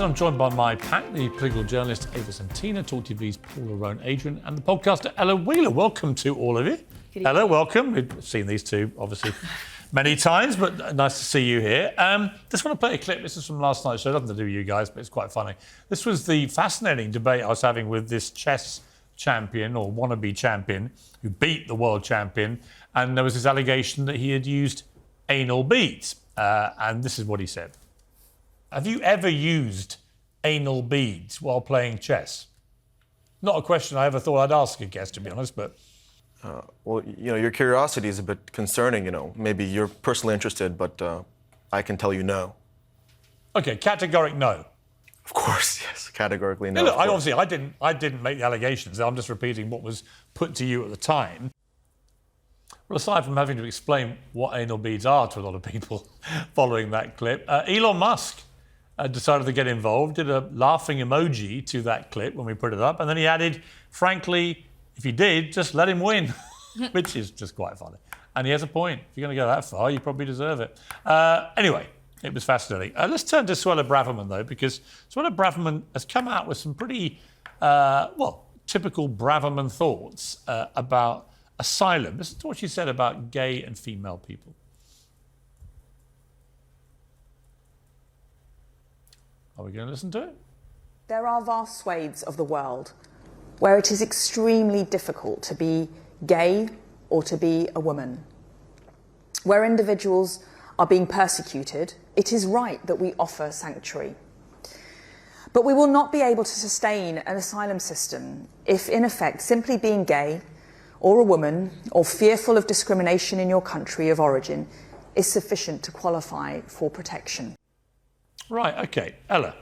I'm joined by my pack, the political journalist Ava Santina, Talk TV's Paula Rowan-Adrian, and the podcaster Ella Wheeler. Welcome to all of you. Ella, welcome. We've seen these two, obviously, many times, but nice to see you here. Just want to play a clip. This is from last night's show. Nothing to do with you guys, but it's quite funny. This was the fascinating debate I was having with this chess champion, or wannabe champion, who beat the world champion, and there was this allegation that he had used anal beads. And this is what he said. Have you ever used anal beads while playing chess? Not a question I ever thought I'd ask a guest, to be honest, but... Well, your curiosity is a bit concerning, Maybe you're personally interested, but I can tell you no. OK, categoric no. Of course, yes, categorically no. Look, I didn't make the allegations. I'm just repeating what was put to you at the time. Well, aside from having to explain what anal beads are to a lot of people following that clip, Elon Musk decided to get involved, did a laughing emoji to that clip when we put it up, and then he added, frankly, if he did, just let him win, which is just quite funny. And he has a point. If you're going to go that far, you probably deserve it. Anyway, it was fascinating. Let's turn to Suella Braverman, though, because Suella Braverman has come out with some pretty, typical Braverman thoughts about asylum. Listen to what she said about gay and female people. Are we going to listen to it? There are vast swathes of the world where it is extremely difficult to be gay or to be a woman. Where individuals are being persecuted, it is right that we offer sanctuary. But we will not be able to sustain an asylum system if, in effect, simply being gay or a woman or fearful of discrimination in your country of origin is sufficient to qualify for protection. Right, OK. Ella,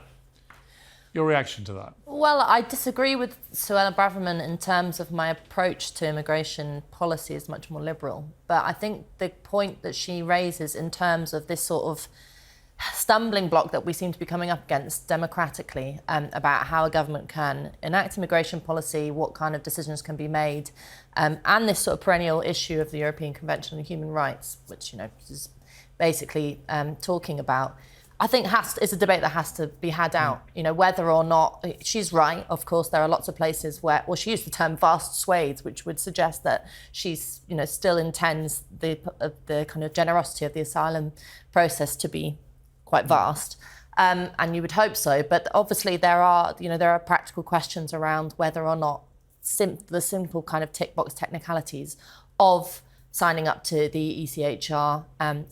your reaction to that? Well, I disagree with Suella Braverman in terms of my approach to immigration policy is much more liberal. But I think the point that she raises in terms of this sort of stumbling block that we seem to be coming up against democratically about how a government can enact immigration policy, what kind of decisions can be made, and this sort of perennial issue of the European Convention on Human Rights, which, is basically talking about, I think it's a debate that has to be had out, whether or not, she's right, of course, there are lots of places where, well, she used the term vast swathes, which would suggest that she's, still intends the kind of generosity of the asylum process to be quite vast. And you would hope so, but obviously there are practical questions around whether or not the simple kind of tick box technicalities of signing up to the ECHR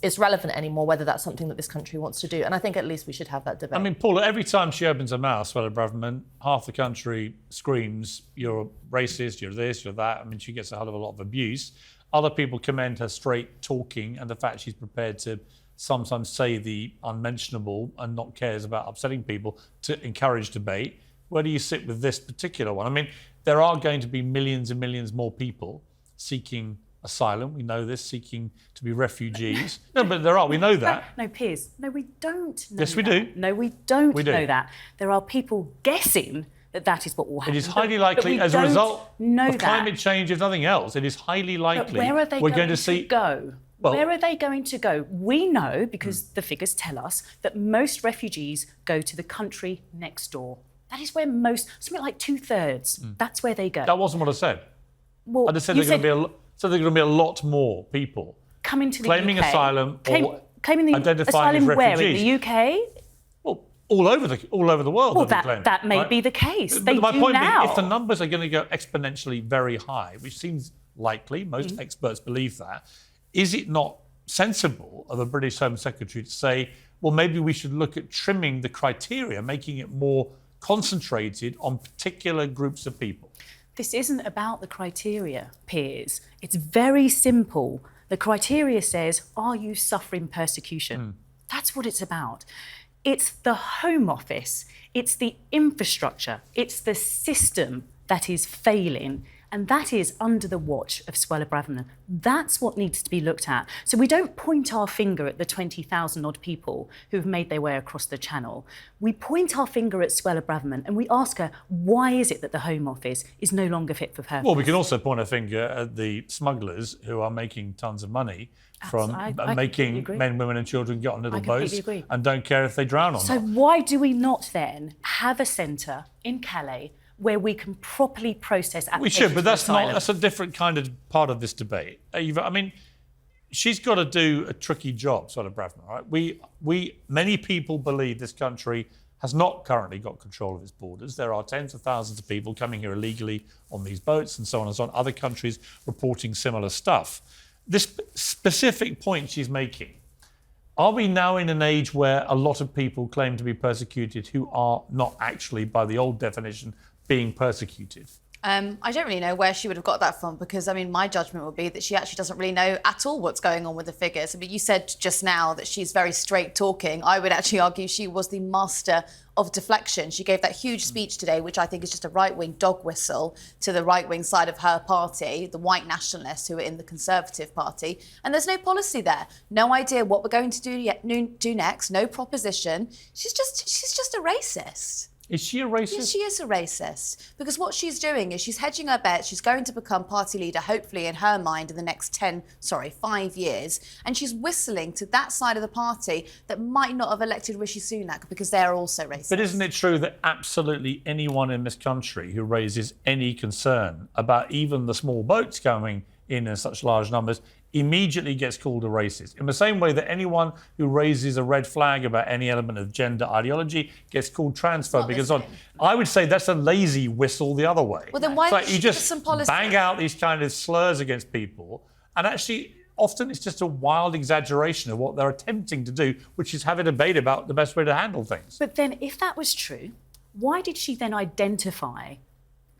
is relevant anymore, whether that's something that this country wants to do. And I think at least we should have that debate. I mean, Paula, every time she opens her mouth, Suella Braverman, half the country screams, you're racist, you're this, you're that. I mean, she gets a hell of a lot of abuse. Other people commend her straight talking and the fact she's prepared to sometimes say the unmentionable and not cares about upsetting people to encourage debate. Where do you sit with this particular one? I mean, there are going to be millions and millions more people seeking asylum. We know this, seeking to be refugees. No, but there are. We know that. No, Piers. No, we don't know Yes, we that. do. No, we don't We do. know that. There are people guessing that is what will happen. It is highly likely, as a result of that. climate change, if nothing else, it is highly likely But where are they we're going to see... go? Well, where are they going to go? We know, because the figures tell us, that most refugees go to the country next door. That is where something like 2/3, that's where they go. That wasn't what I said. Well, I just said there are going to be a lot more people coming to the claiming UK, asylum or claiming the identifying asylum as where? refugees. In the UK? Well, all over the world. Well, they'll be claiming, that may right? be the case. But They my do point now. being, if the numbers are going to go exponentially very high, which seems likely, most experts believe that, is it not sensible of a British Home Secretary to say, well, maybe we should look at trimming the criteria, making it more concentrated on particular groups of people? This isn't about the criteria, Piers. It's very simple. The criteria says, are you suffering persecution? That's what it's about. It's the Home Office, it's the infrastructure, it's the system that is failing. And that is under the watch of Suella Braverman. That's what needs to be looked at. So we don't point our finger at the 20,000 odd people who've made their way across the channel. We point our finger at Suella Braverman and we ask her, why is it that the Home Office is no longer fit for purpose? Well, we can also point a finger at the smugglers who are making tons of money from I making agree. men, women and children get on little boats agree. and don't care if they drown or So not. why do we not then have a centre in Calais where we can properly process applications We should, but for that's asylum? that's a different kind of part of this debate. Eva, I mean, she's got to do a tricky job, Suella Braverman, right? Many people believe this country has not currently got control of its borders. There are tens of thousands of people coming here illegally on these boats and so on and so on. Other countries reporting similar stuff. This specific point she's making, are we now in an age where a lot of people claim to be persecuted who are not actually, by the old definition, being persecuted? I don't really know where she would have got that from because, I mean, my judgment would be that she actually doesn't really know at all what's going on with the figures. I mean, you said just now that she's very straight talking. I would actually argue she was the master of deflection. She gave that huge speech today, which I think is just a right-wing dog whistle to the right-wing side of her party, the white nationalists who are in the Conservative Party. And there's no policy there. No idea what we're going to do next. No proposition. She's just a racist. Is she a racist? Yes, she is a racist. Because what she's doing is she's hedging her bets. She's going to become party leader, hopefully, in her mind, in the next 5 years. And she's whistling to that side of the party that might not have elected Rishi Sunak because they're also racist. But isn't it true that absolutely anyone in this country who raises any concern about even the small boats coming in such large numbers immediately gets called a racist? In the same way that anyone who raises a red flag about any element of gender ideology gets called transphobic and so on. I would say that's a lazy whistle the other way. Well, then why It's like don't you she give just us some policy? bang out these kind of slurs against people, and actually often it's just a wild exaggeration of what they're attempting to do, which is have a debate about the best way to handle things. But then if that was true, why did she then identify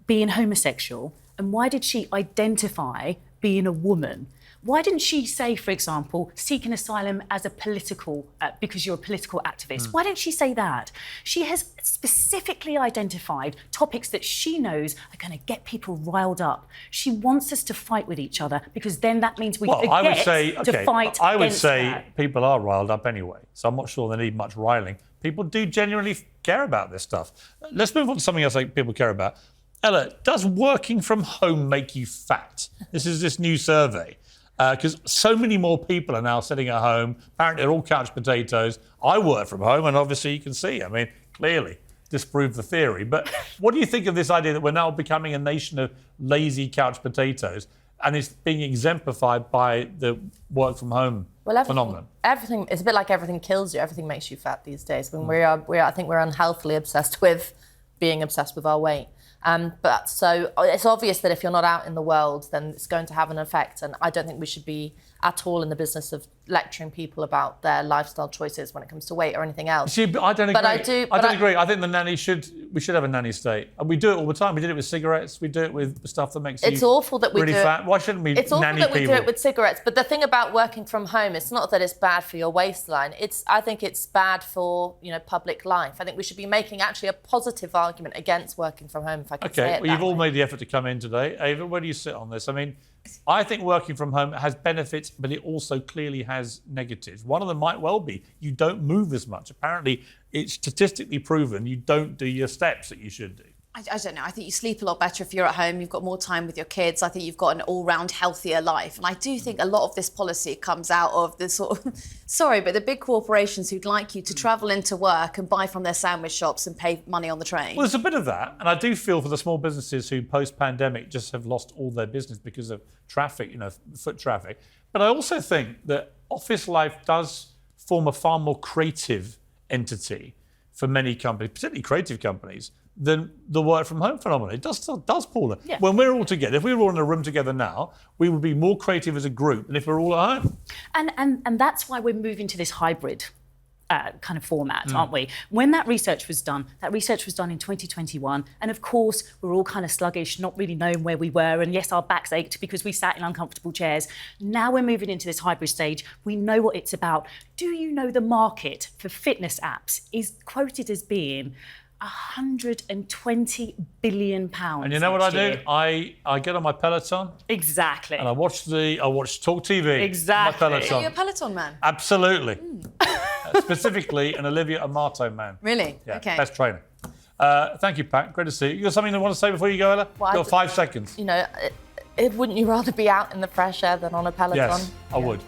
being homosexual and why did she identify being a woman? Why didn't she say, for example, seeking asylum as a political, because you're a political activist? Why didn't she say that? She has specifically identified topics that she knows are going to get people riled up. She wants us to fight with each other because then that means we Well, I would get say, to fight I would against say her. people are riled up anyway, so I'm not sure they need much riling. People do genuinely care about this stuff. Let's move on to something else I think people care about. Ella, does working from home make you fat? This is this new survey. Because so many more people are now sitting at home. Apparently, they're all couch potatoes. I work from home, and obviously you can see, I mean, clearly disprove the theory. But what do you think of this idea that we're now becoming a nation of lazy couch potatoes, and it's being exemplified by the work from home phenomenon? Everything, it's a bit like everything kills you. Everything makes you fat these days. When I think we're unhealthily obsessed with being obsessed with our weight. But so it's obvious that if you're not out in the world, then it's going to have an effect. And I don't think we should be at all in the business of lecturing people about their lifestyle choices when it comes to weight or anything else. See, but I don't agree. But I do. I don't agree. I think the nanny we should have a nanny state. And we do it all the time. We did it with cigarettes. We do it with stuff that makes It's you awful that we really do it. fat. Why shouldn't we It's awful nanny that we people? do it with cigarettes. But the thing about working from home, it's not that it's bad for your waistline. I think it's bad for public life. I think we should be making actually a positive argument against working from home. If I can say Okay, it well, you've that all way. made the effort to come in today. Ava, where do you sit on this? I mean, I think working from home has benefits, but it also clearly has negatives. One of them might well be you don't move as much. Apparently, it's statistically proven you don't do your steps that you should do. I don't know. I think you sleep a lot better if you're at home. You've got more time with your kids. I think you've got an all-round healthier life. And I do think a lot of this policy comes out of the sort of, sorry, but the big corporations who'd like you to travel into work and buy from their sandwich shops and pay money on the train. Well, there's a bit of that. And I do feel for the small businesses who post-pandemic just have lost all their business because of traffic, foot traffic. But I also think that office life does form a far more creative entity for many companies, particularly creative companies, than the work from home phenomenon. It does, Paula. Yeah. When we're all together, if we were all in a room together now, we would be more creative as a group than if we're all at home. And that's why we're moving to this hybrid kind of format, aren't we? When that research was done in 2021, and of course we're all kind of sluggish, not really knowing where we were, and yes, our backs ached because we sat in uncomfortable chairs. Now we're moving into this hybrid stage. We know what it's about. Do you know the market for fitness apps is quoted as being 120 billion pounds. And you know what I do? I get on my Peloton Exactly. and I watch Talk TV. Exactly. On my Are Peloton. you a Peloton man? Absolutely. Specifically an Olivia Amato man. Really? Yeah, Okay. best trainer. Thank you, Pat. Great to see you. You got something you want to say before you go, Ella? Well, You've got 5 seconds. You know, wouldn't you rather be out in the fresh air than on a Peloton? Yes, I would.